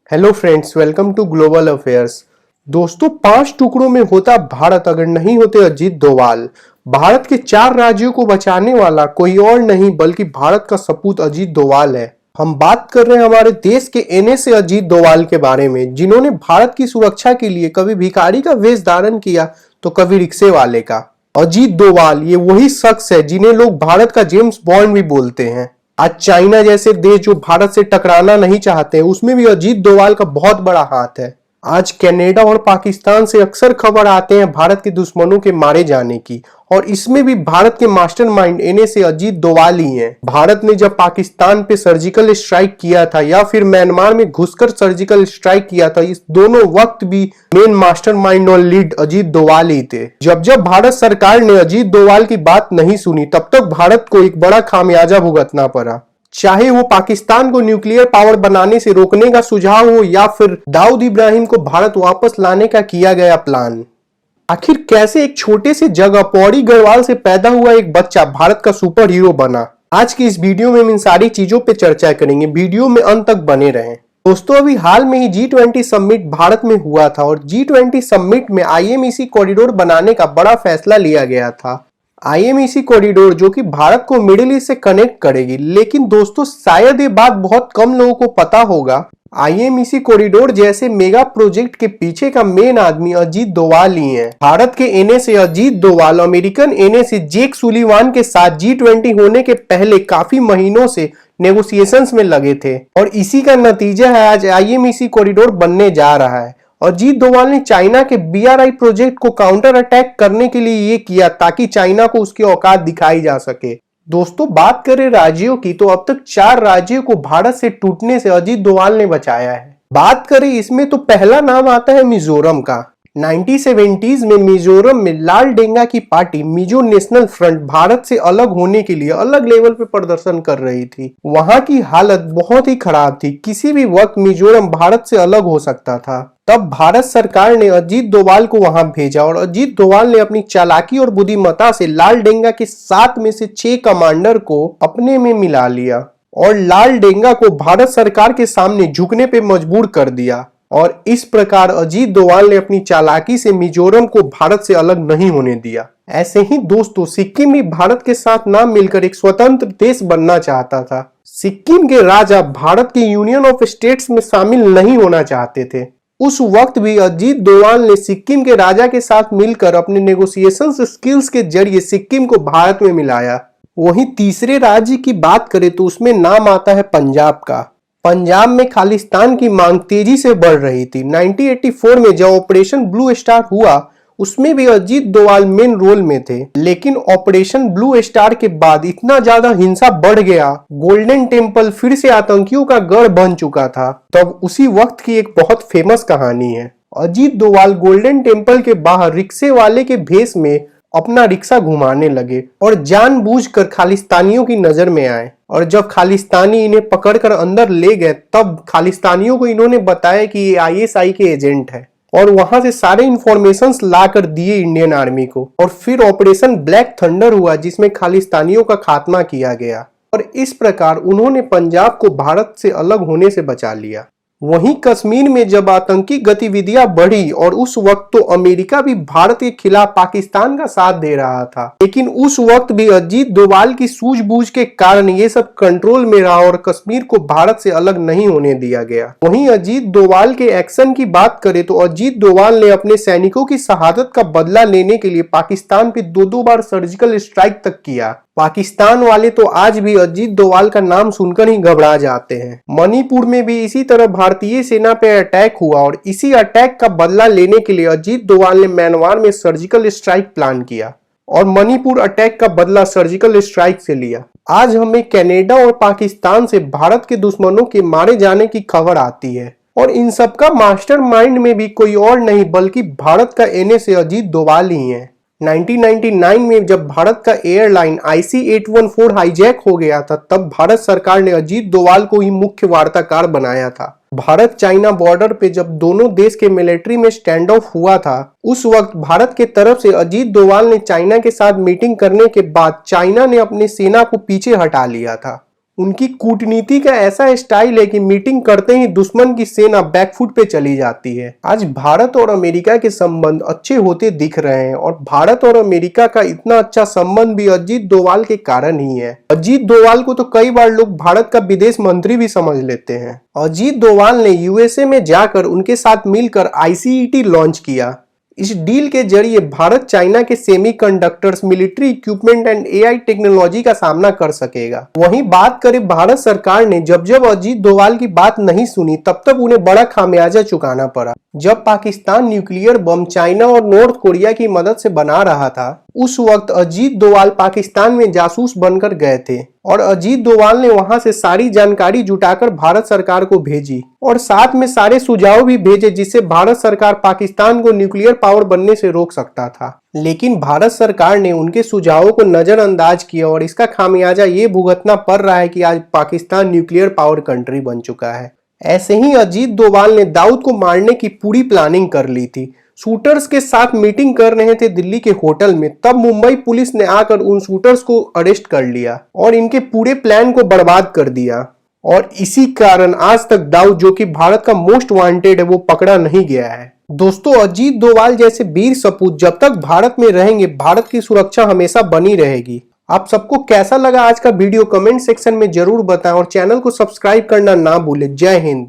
Hello friends, welcome to global affairs. दोस्तों, 5 टुकड़ों में होता भारत अगर नहीं होते अजीत डोभाल। भारत के 4 राज्यों को बचाने वाला कोई और नहीं बल्कि भारत का सपूत अजीत डोभाल है। हम बात कर रहे हैं हमारे देश के एनएसए अजीत डोभाल के बारे में, जिन्होंने भारत की सुरक्षा के लिए कभी भिखारी का वेश धारण किया तो कभी रिक्शे वाले का। अजीत डोभाल ये वही शख्स है जिन्हें लोग भारत का जेम्स बॉन्ड भी बोलते हैं। आज चाइना जैसे देश जो भारत से टकराना नहीं चाहते हैं, उसमें भी अजीत डोभाल का बहुत बड़ा हाथ है। आज कनाडा और पाकिस्तान से अक्सर खबर आते हैं भारत के दुश्मनों के मारे जाने की, और इसमें भी भारत के मास्टरमाइंड एनएसए अजीत डोभाल ही हैं। भारत ने जब पाकिस्तान पे सर्जिकल स्ट्राइक किया था या फिर म्यांमार में घुसकर सर्जिकल स्ट्राइक किया था, इस दोनों वक्त भी मेन मास्टरमाइंड और लीड अजीत डोभाल ही थे। जब जब भारत सरकार ने अजीत डोभाल की बात नहीं सुनी, तब तक भारत को एक बड़ा खामियाजा भुगतना पड़ा। चाहे वो पाकिस्तान को न्यूक्लियर पावर बनाने से रोकने का सुझाव हो या फिर दाऊद इब्राहिम को भारत वापस लाने का किया गया प्लान। आखिर कैसे एक छोटे से जगह पौड़ी गढ़वाल से पैदा हुआ एक बच्चा भारत का सुपर हीरो बना। आज की इस वीडियो में हम इन सारी चीजों पे चर्चा करेंगे। वीडियो में अंत तक बने रहें। दोस्तों, अभी हाल में ही G20 समिट भारत में हुआ था और G20 समिट में IMEC कॉरिडोर बनाने का बड़ा फैसला लिया गया था। IMEC कॉरिडोर जो कि भारत को मिडिल ईस्ट से कनेक्ट करेगी। लेकिन दोस्तों, शायद ये बात बहुत कम लोगों को पता होगा, IMEC कॉरिडोर जैसे मेगा प्रोजेक्ट के पीछे का मेन आदमी अजीत डोभाल ही है। भारत के NSA Ajit Doval American NSA Jake Sullivan के साथ G20 होने के पहले काफी महीनों से नेगोशिएशंस में लगे थे, और इसी का नतीजा है आज IMEC कॉरिडोर बनने जा रहा है। अजीत डोभाल ने चाइना के BRI प्रोजेक्ट को काउंटर अटैक करने के लिए ये किया ताकि चाइना को उसकी औकात दिखाई जा सके। दोस्तों, बात करें राज्यों की तो अब तक 4 राज्यों को भारत से टूटने से अजीत डोभाल ने बचाया है। बात करें इसमें तो पहला नाम आता है मिजोरम का। 1970s में मिजोरम में लाल डेंगा की party Mizo national front Bharat से अलग होने के लिए अलग लेवल पे प्रदर्शन कर रही थी। वहां की हालत बहुत ही खराब थी, किसी भी वक्त मिजोरम भारत से अलग हो सकता था। तब भारत सरकार ने अजीत डोभाल को वहां भेजा और अजीत डोभाल ने अपनी चालाकी और बुद्धिमत्ता से लाल डेंगा के 7 में से 6 कमांडर को अपने में मिला लिया और लाल डेंगा को भारत सरकार के सामने झुकने पे मजबूर कर दिया। और इस प्रकार अजीत डोभाल ने अपनी चालाकी से मिजोरम को भारत से अलग नहीं होने दिया। ऐसे ही दोस्तों, सिक्किम भी भारत के साथ ना मिलकर एक स्वतंत्र देश बनना चाहता था। सिक्किम के राजा भारत के यूनियन ऑफ स्टेट्स में शामिल नहीं होना चाहते थे। उस वक्त भी अजीत डोभाल ने सिक्किम के राजा के साथ मिलकर अपने नेगोशिएशन स्किल्स के जरिए सिक्किम को भारत में मिलाया। वहीं तीसरे राज्य की बात करें तो उसमें नाम आता है पंजाब का। पंजाब में खालिस्तान की मांग तेजी से बढ़ रही थी। 1984 में जब ऑपरेशन ब्लू स्टार हुआ, उसमें भी अजीत डोभाल मेन रोल में थे। लेकिन ऑपरेशन ब्लू स्टार के बाद इतना ज्यादा हिंसा बढ़ गया, गोल्डन टेम्पल फिर से आतंकियों का गढ़ बन चुका था। तब उसी वक्त की एक बहुत फेमस कहानी है। अजीत डोभाल गोल्डन टेम्पल के बाहर रिक्शे वाले के भेष में अपना रिक्शा घुमाने लगे और जानबूझकर खालिस्तानियों की नजर में आए। और जब खालिस्तानी इन्हें पकड़कर अंदर ले गए, तब खालिस्तानियों को इन्होंने बताया कि ये ISI के एजेंट है, और वहां से सारे इंफॉर्मेशंस लाकर दिए इंडियन आर्मी को। और फिर ऑपरेशन ब्लैक थंडर हुआ, जिसमें खालिस्तानियों का खात्मा किया गया, और इस प्रकार उन्होंने पंजाब को भारत से अलग होने से बचा लिया। वहीं कश्मीर में जब आतंकी गतिविधियां बढ़ी, और उस वक्त तो अमेरिका भी भारत के खिलाफ पाकिस्तान का साथ दे रहा था, लेकिन उस वक्त भी अजीत डोभाल की सूझबूझ के कारण ये सब कंट्रोल में रहा और कश्मीर को भारत से अलग नहीं होने दिया गया। वहीं अजीत डोभाल के एक्शन की बात करें तो अजीत डोभाल ने अपने सैनिकों की शहादत का बदला लेने के लिए पाकिस्तान पे 2 बार सर्जिकल स्ट्राइक तक किया। पाकिस्तान वाले तो आज भी अजीत डोभाल का नाम सुनकर ही घबरा जाते हैं। मणिपुर में भी इसी तरह भारतीय सेना पे अटैक हुआ, और इसी अटैक का बदला लेने के लिए अजीत डोभाल ने म्यांमार में सर्जिकल स्ट्राइक प्लान किया और मणिपुर अटैक का बदला सर्जिकल स्ट्राइक से लिया। आज हमें कनाडा और पाकिस्तान से भारत के दुश्मनों के मारे जाने की खबर आती है, और इन सब का मास्टरमाइंड में भी कोई और नहीं बल्कि भारत का एनएसए अजीत डोभाल ही है। 1999 में जब भारत का एयरलाइन IC-814 हाईजैक हो गया था, तब भारत सरकार ने अजीत डोभाल को ही मुख्य वार्ताकार बनाया था। भारत चाइना बॉर्डर पे जब दोनों देश के मिलिट्री में स्टैंड ऑफ हुआ था, उस वक्त भारत के तरफ से अजीत डोभाल ने चाइना के साथ मीटिंग करने के बाद चाइना ने अपनी सेना को पीछे हटा लिया था। उनकी कूटनीति का ऐसा स्टाइल है कि मीटिंग करते ही दुश्मन की सेना बैकफुट पे चली जाती है। आज भारत और अमेरिका के संबंध अच्छे होते दिख रहे हैं और भारत और अमेरिका का इतना अच्छा संबंध भी अजीत डोभाल के कारण ही है। अजीत डोभाल को तो कई बार लोग भारत का विदेश मंत्री भी समझ लेते हैं। अजीत डोभाल ने यूएसए में जाकर उनके साथ मिलकर आईसीईटी लॉन्च किया। इस डील के जरिए भारत चाइना के semiconductors, military equipment and AI technology का सामना कर सकेगा। वहीं बात करें भारत सरकार ने जब अजीत डोभाल की बात नहीं सुनी तब उन्हें बड़ा खामियाजा चुकाना पड़ा। जब पाकिस्तान न्यूक्लियर बम चाइना और नॉर्थ कोरिया की मदद से बना रहा था, उस वक्त अजीत डोभाल पाकिस्तान में जासूस बनकर गए थे और अजीत डोभाल ने वहां से सारी जानकारी जुटाकर भारत सरकार को भेजी और साथ में सारे सुझाव भी भेजे जिससे भारत सरकार पाकिस्तान को न्यूक्लियर पावर बनने से रोक सकता था। लेकिन भारत सरकार ने उनके सुझावों को नजरअंदाज किया और इसका खामियाजा ये भुगतना पड़ रहा है कि आज पाकिस्तान न्यूक्लियर पावर कंट्री बन चुका है। ऐसे ही अजीत डोभाल ने दाऊद को मारने की पूरी प्लानिंग कर ली थी। शूटर्स के साथ मीटिंग कर रहे थे दिल्ली के होटल में, तब मुंबई पुलिस ने आकर उन शूटर्स को अरेस्ट कर लिया और इनके पूरे प्लान को बर्बाद कर दिया। और इसी कारण आज तक दाऊद, जो कि भारत का मोस्ट वांटेड है, वो पकड़ा नहीं गया है। दोस्तों, अजीत डोभाल जैसे वीर सपूत जब तक भारत में रहेंगे, भारत की सुरक्षा हमेशा बनी रहेगी। आप सबको कैसा लगा आज का वीडियो कमेंट सेक्शन में जरूर बताएं और चैनल को सब्सक्राइब करना ना भूलें। जय हिंद।